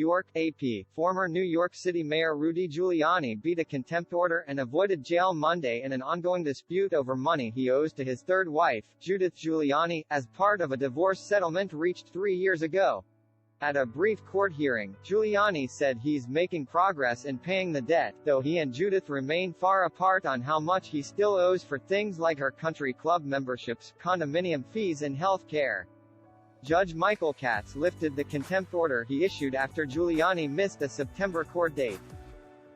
York, AP, former New York City Mayor Rudy Giuliani beat a contempt order and avoided jail Monday in an ongoing dispute over money he owes to his third wife, Judith Giuliani, as part of a divorce settlement reached 3 years ago. At a brief court hearing, Giuliani said he's making progress in paying the debt, though he and Judith remain far apart on how much he still owes for things like her country club memberships, condominium fees and health care. Judge Michael Katz lifted the contempt order he issued after Giuliani missed a September court date.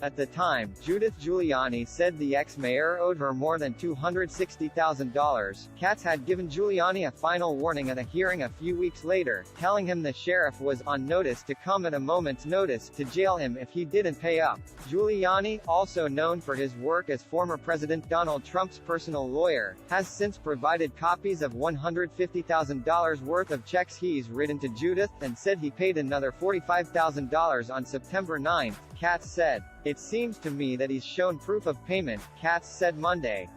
At the time, Judith Giuliani said the ex-mayor owed her more than $260,000. Katz had given Giuliani a final warning at a hearing a few weeks later, telling him the sheriff was on notice to come at a moment's notice to jail him if he didn't pay up. Giuliani, also known for his work as former President Donald Trump's personal lawyer, has since provided copies of $150,000 worth of checks he's written to Judith, and said he paid another $45,000 on September 9, Katz said. "It seems to me that he's shown proof of payment," Katz said Monday.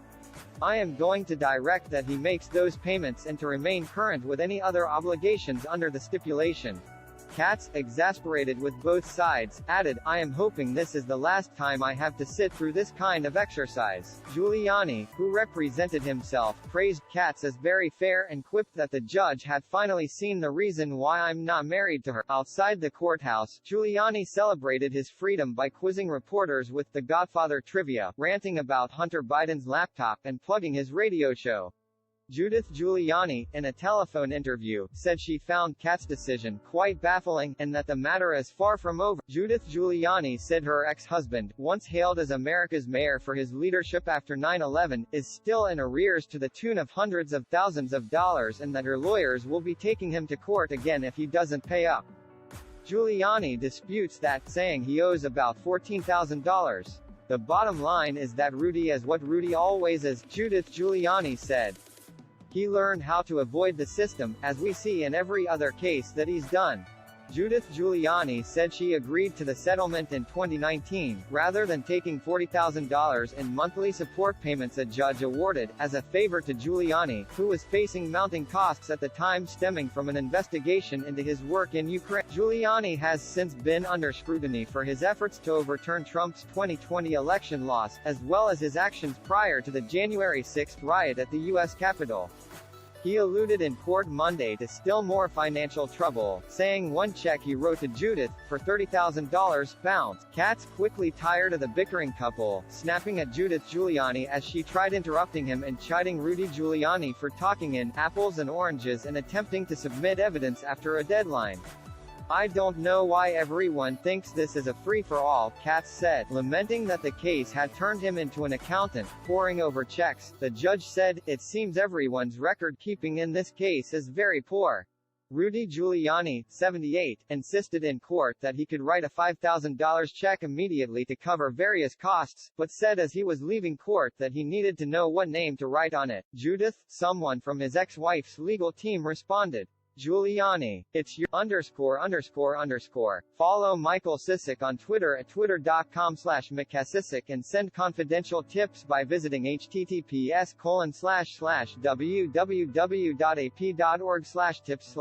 "I am going to direct that he makes those payments and to remain current with any other obligations under the stipulation." Katz, exasperated with both sides, added, "I am hoping this is the last time I have to sit through this kind of exercise." Giuliani, who represented himself, praised Katz as very fair and quipped that the judge had finally seen the reason why I'm not married to her. Outside the courthouse, Giuliani celebrated his freedom by quizzing reporters with The Godfather trivia, ranting about Hunter Biden's laptop, and plugging his radio show. Judith Giuliani, in a telephone interview, said she found Katz's decision quite baffling, and that the matter is far from over. Judith Giuliani said her ex-husband, once hailed as America's mayor for his leadership after 9/11, is still in arrears to the tune of hundreds of thousands of dollars, and that her lawyers will be taking him to court again if he doesn't pay up. Giuliani disputes that, saying he owes about $14,000. "The bottom line is that Rudy is what Rudy always is," Judith Giuliani said. "He learned how to avoid the system, as we see in every other case that he's done." Judith Giuliani said she agreed to the settlement in 2019, rather than taking $40,000 in monthly support payments a judge awarded, as a favor to Giuliani, who was facing mounting costs at the time stemming from an investigation into his work in Ukraine. Giuliani has since been under scrutiny for his efforts to overturn Trump's 2020 election loss, as well as his actions prior to the January 6 riot at the U.S. Capitol. He alluded in court Monday to still more financial trouble, saying one check he wrote to Judith, for $30,000, bounced. Katz quickly tired of the bickering couple, snapping at Judith Giuliani as she tried interrupting him and chiding Rudy Giuliani for talking in apples and oranges and attempting to submit evidence after a deadline. "I don't know why everyone thinks this is a free-for-all," Katz said, lamenting that the case had turned him into an accountant, poring over checks. The judge said, "It seems everyone's record-keeping in this case is very poor." Rudy Giuliani, 78, insisted in court that he could write a $5,000 check immediately to cover various costs, but said as he was leaving court that he needed to know what name to write on it. Judith, someone from his ex-wife's legal team responded. Giuliani, it's your _____. Follow Michael Sisek on Twitter at twitter.com/McCasisek and send confidential tips by visiting https://www.ap.org/tips/.